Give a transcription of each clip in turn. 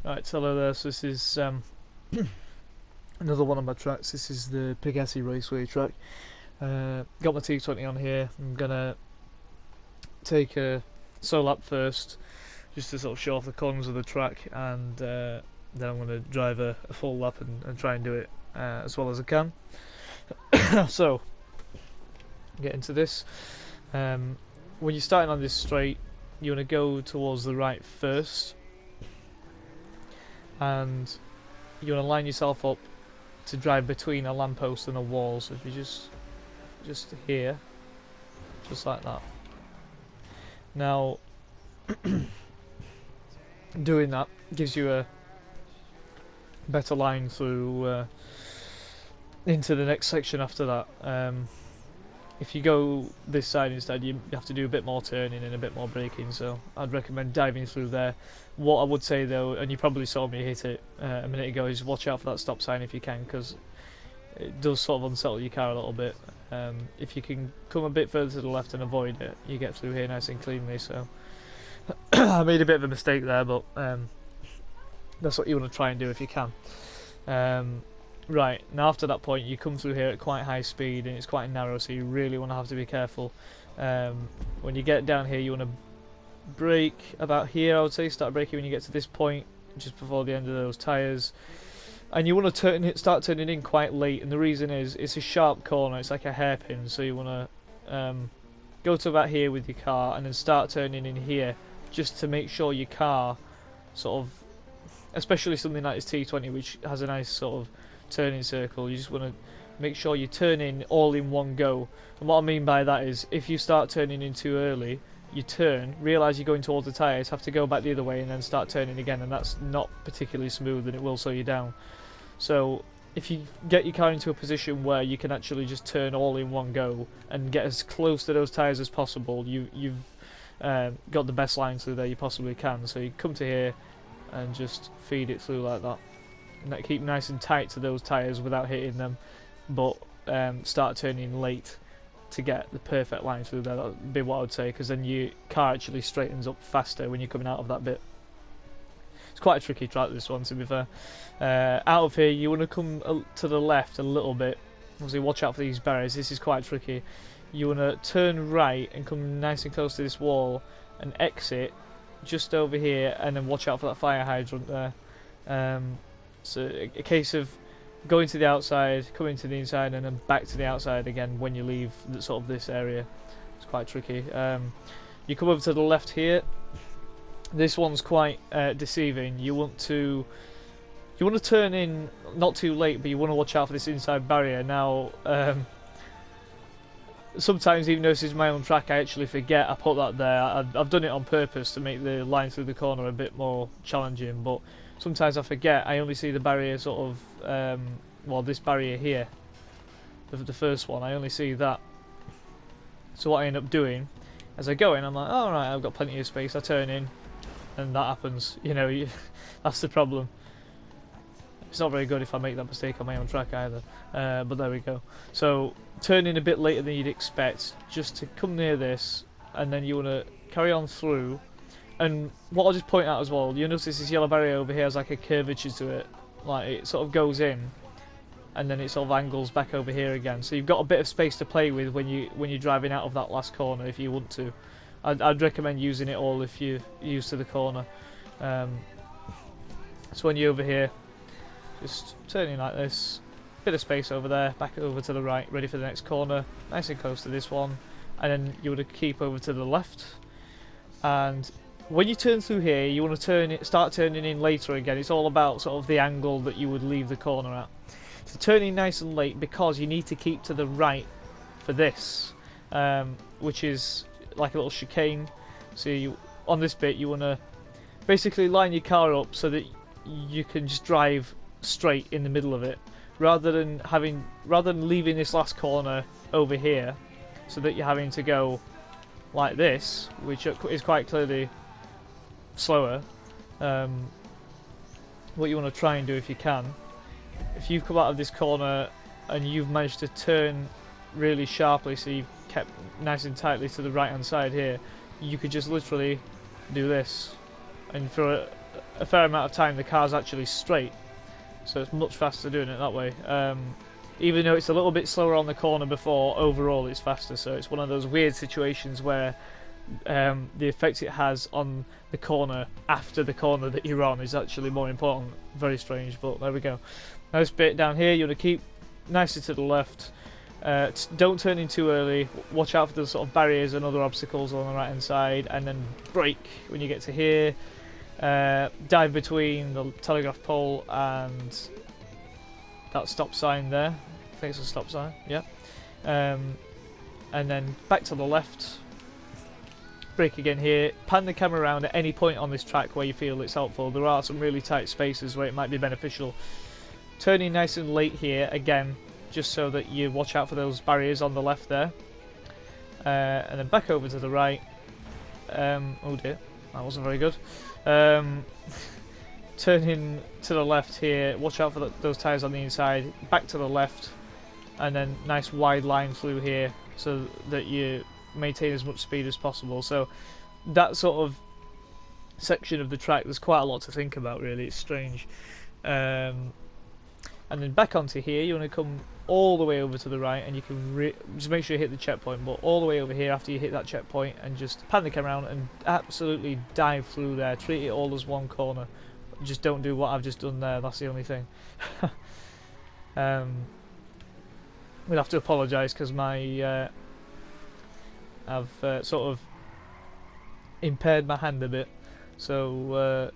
Right, so hello there. So this is another one of my tracks. This is the Pegassi Raceway track. Got my T20 on here. I'm gonna take a solo lap first, just to sort of show off the corners of the track, and then I'm gonna drive a full lap and try and do it as well as I can. So, get into this. When you're starting on this straight, you want to go towards the right first, and you want to line yourself up to drive between a lamppost and a wall. So if you just here, just like that. Now, doing that gives you a better line through into the next section after that. If you go this side instead, you have to do a bit more turning and a bit more braking, so I'd recommend diving through there. What I would say though, and you probably saw me hit it a minute ago, is watch out for that stop sign if you can, because it does sort of unsettle your car a little bit. If you can come a bit further to the left and avoid it, you get through here nice and cleanly. So I made a bit of a mistake there, but that's what you want to try and do if you can. Right, now after that point you come through here at quite high speed and it's quite narrow, so you really want to have to be careful. When you get down here you want to brake about here, I would say. Start braking when you get to this point, just before the end of those tyres. And you want to start turning in quite late, and the reason is it's a sharp corner, it's like a hairpin, so you want to go to about here with your car and then start turning in here, just to make sure your car sort of, especially something like this T20 which has a nice sort of turning circle, you just want to make sure you turn in all in one go. And what I mean by that is, if you start turning in too early, you turn, realise you're going towards the tyres, have to go back the other way and then start turning again, and that's not particularly smooth and it will slow you down. So if you get your car into a position where you can actually just turn all in one go and get as close to those tyres as possible, you've got the best line through there you possibly can. So you come to here and just feed it through like that. And keep nice and tight to those tyres without hitting them, but start turning late to get the perfect line through there. That would be what I would say, because then your car actually straightens up faster when you're coming out of that bit. It's quite a tricky track, this one, to be fair. Out of here you want to come to the left a little bit. Obviously watch out for these barriers, this is quite tricky. You want to turn right and come nice and close to this wall and exit just over here, and then watch out for that fire hydrant there. So a case of going to the outside, coming to the inside, and then back to the outside again when you leave sort of this area. It's quite tricky. You come over to the left here. This one's quite deceiving. You want to turn in not too late, but you want to watch out for this inside barrier. Now, sometimes, even though this is my own track, I actually forget I put that there. I've done it on purpose to make the line through the corner a bit more challenging, but sometimes I forget. I only see the barrier sort of, well, this barrier here, the first one, I only see that. So what I end up doing, as I go in, I'm like, oh right, I've got plenty of space, I turn in, and that happens, you know, that's the problem. It's not very good if I make that mistake on my own track either, but there we go. So, turn in a bit later than you'd expect, just to come near this, and then you want to carry on through. And what I'll just point out as well, you'll notice this yellow barrier over here has like a curvature to it, like it sort of goes in, and then it sort of angles back over here again. So you've got a bit of space to play with when you're driving out of that last corner if you want to. I'd recommend using it all if you're used to the corner. So when you're over here, just turning like this, bit of space over there, back over to the right, ready for the next corner, nice and close to this one, and then you want to keep over to the left. And when you turn through here, you want to start turning in later again. It's all about sort of the angle that you would leave the corner at. So turn in nice and late, because you need to keep to the right for this, which is like a little chicane. So on this bit, you want to basically line your car up so that you can just drive straight in the middle of it, rather than leaving this last corner over here, so that you're having to go like this, which is quite clearly slower. What you want to try and do, if you can, if you come out of this corner and you've managed to turn really sharply, so you've kept nice and tightly to the right hand side here, you could just literally do this and throw a fair amount of time the car's actually straight, so it's much faster doing it that way. Even though it's a little bit slower on the corner before, overall it's faster. So it's one of those weird situations where the effect it has on the corner after the corner that you're on is actually more important. Very strange, but there we go. Now this bit down here, you want to keep nicely to the left. Don't turn in too early. Watch out for the sort of barriers and other obstacles on the right hand side, and then brake when you get to here. Dive between the telegraph pole and that stop sign there. I think it's a stop sign, yeah. And then back to the left. Brake again here. Pan the camera around at any point on this track where you feel it's helpful. There are some really tight spaces where it might be beneficial. Turning nice and late here again, just so that you watch out for those barriers on the left there. And then back over to the right. Oh dear, that wasn't very good. Turning to the left here, watch out for those tyres on the inside. Back to the left, and then nice wide line through here so that you maintain as much speed as possible. So that sort of section of the track, there's quite a lot to think about really. It's strange. And then back onto here, you want to come all the way over to the right, and you can just make sure you hit the checkpoint, but all the way over here after you hit that checkpoint, and just pan the camera around and absolutely dive through there. Treat it all as one corner. Just don't do what I've just done there, that's the only thing. We'll have to apologise because my I've sort of impaired my hand a bit, so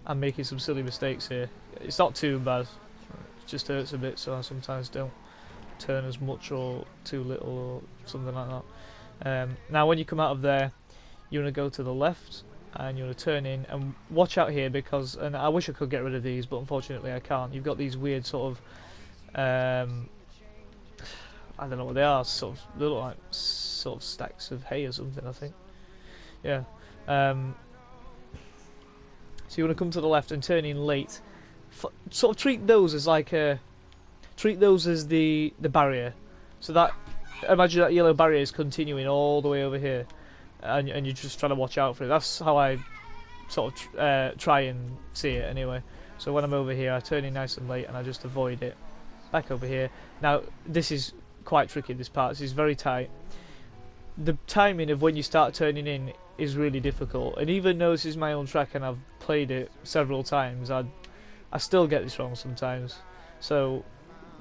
I'm making some silly mistakes here. It's not too bad. It just hurts a bit, so I sometimes don't turn as much or too little or something like that. Now when you come out of there, you want to go to the left and you want to turn in, and watch out here because, and I wish I could get rid of these, but unfortunately I can't. You've got these weird sort of I don't know what they are, sort of, they look like sort of stacks of hay or something, I think. Yeah. So you want to come to the left and turn in late. Sort of treat those as like the barrier. So that, imagine that yellow barrier is continuing all the way over here, and you're just trying to watch out for it. That's how I sort of try and see it anyway. So when I'm over here, I turn in nice and late, and I just avoid it. Back over here. Now this is quite tricky. This part, this is very tight. The timing of when you start turning in is really difficult, and even though this is my own track and I've played it several times, I still get this wrong sometimes. So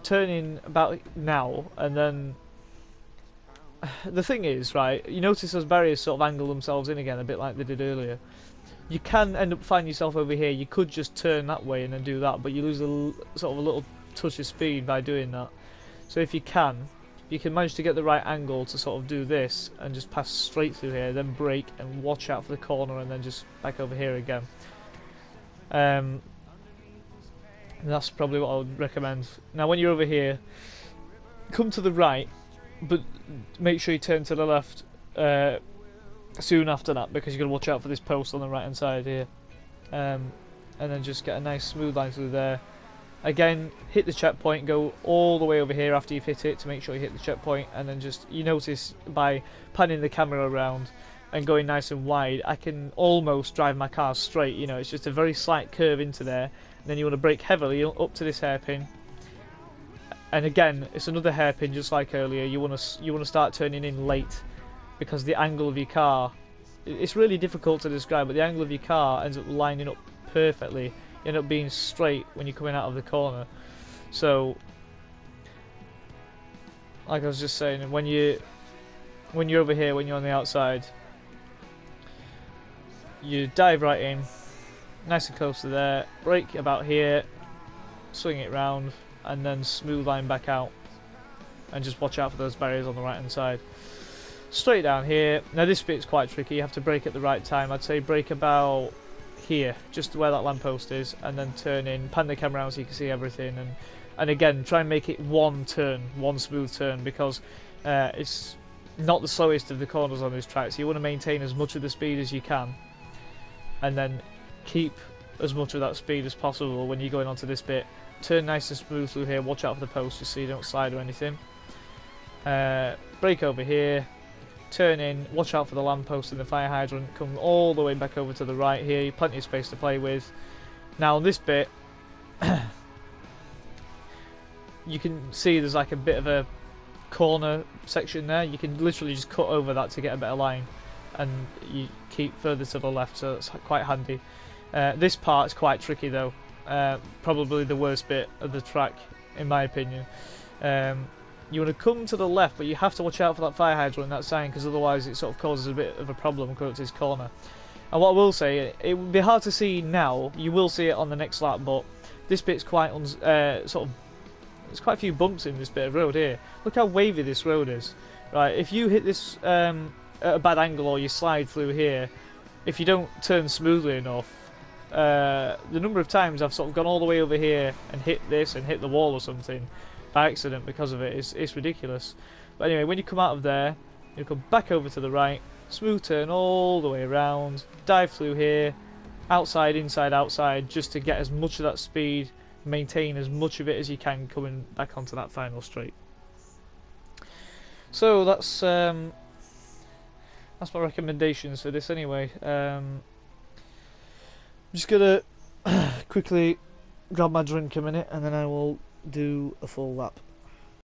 turn in about now, and then the thing is, right, you notice those barriers sort of angle themselves in again a bit like they did earlier. You can end up finding yourself over here. You could just turn that way and then do that, but you lose sort of a little touch of speed by doing that. So if you can manage to get the right angle to sort of do this and just pass straight through here, then brake and watch out for the corner, and then just back over here again. That's probably what I would recommend. Now when you're over here, come to the right, but make sure you turn to the left soon after that, because you've got to watch out for this post on the right hand side here. And then just get a nice smooth line through there. Again, hit the checkpoint, go all the way over here after you've hit it to make sure you hit the checkpoint, and then just, you notice by panning the camera around and going nice and wide, I can almost drive my car straight. You know, it's just a very slight curve into there, and then you want to brake heavily up to this hairpin, and again it's another hairpin just like earlier. You want to start turning in late, because the angle of your car, it's really difficult to describe, but the angle of your car ends up lining up perfectly. You end up being straight when you're coming out of the corner. So like I was just saying, when you're over here, when you're on the outside, you dive right in nice and close to there, brake about here, swing it round, and then smooth line back out, and just watch out for those barriers on the right hand side. Straight down here. Now this bit's quite tricky. You have to brake at the right time. I'd say brake about here, just where that lamppost is, and then turn in, pan the camera around so you can see everything, and again try and make it one smooth turn, because it's not the slowest of the corners on this track, so you want to maintain as much of the speed as you can, and then keep as much of that speed as possible when you're going onto this bit. Turn nice and smooth through here, watch out for the post just so you don't slide or anything. Brake over here, turn in, watch out for the lamppost and the fire hydrant, come all the way back over to the right here, plenty of space to play with. Now on this bit, you can see there's like a bit of a corner section there. You can literally just cut over that to get a better line, and you keep further to the left, so it's quite handy. This part is quite tricky though, probably the worst bit of the track in my opinion. You want to come to the left, but you have to watch out for that fire hydrant and that sign, because otherwise it sort of causes a bit of a problem going to this corner. And what I will say, it would be hard to see now, you will see it on the next lap, but this bit's quite sort of, there's quite a few bumps in this bit of road here. Look how wavy this road is. Right, if you hit this at a bad angle, or you slide through here, if you don't turn smoothly enough, the number of times I've sort of gone all the way over here and hit this and hit the wall or something by accident because of it, it's ridiculous. But anyway, when you come out of there, you come back over to the right, smooth turn all the way around, dive through here, outside, inside, outside, just to get as much of that speed, maintain as much of it as you can coming back onto that final straight. So that's my recommendations for this anyway. I'm just gonna quickly grab my drink a minute and then I will do a full lap.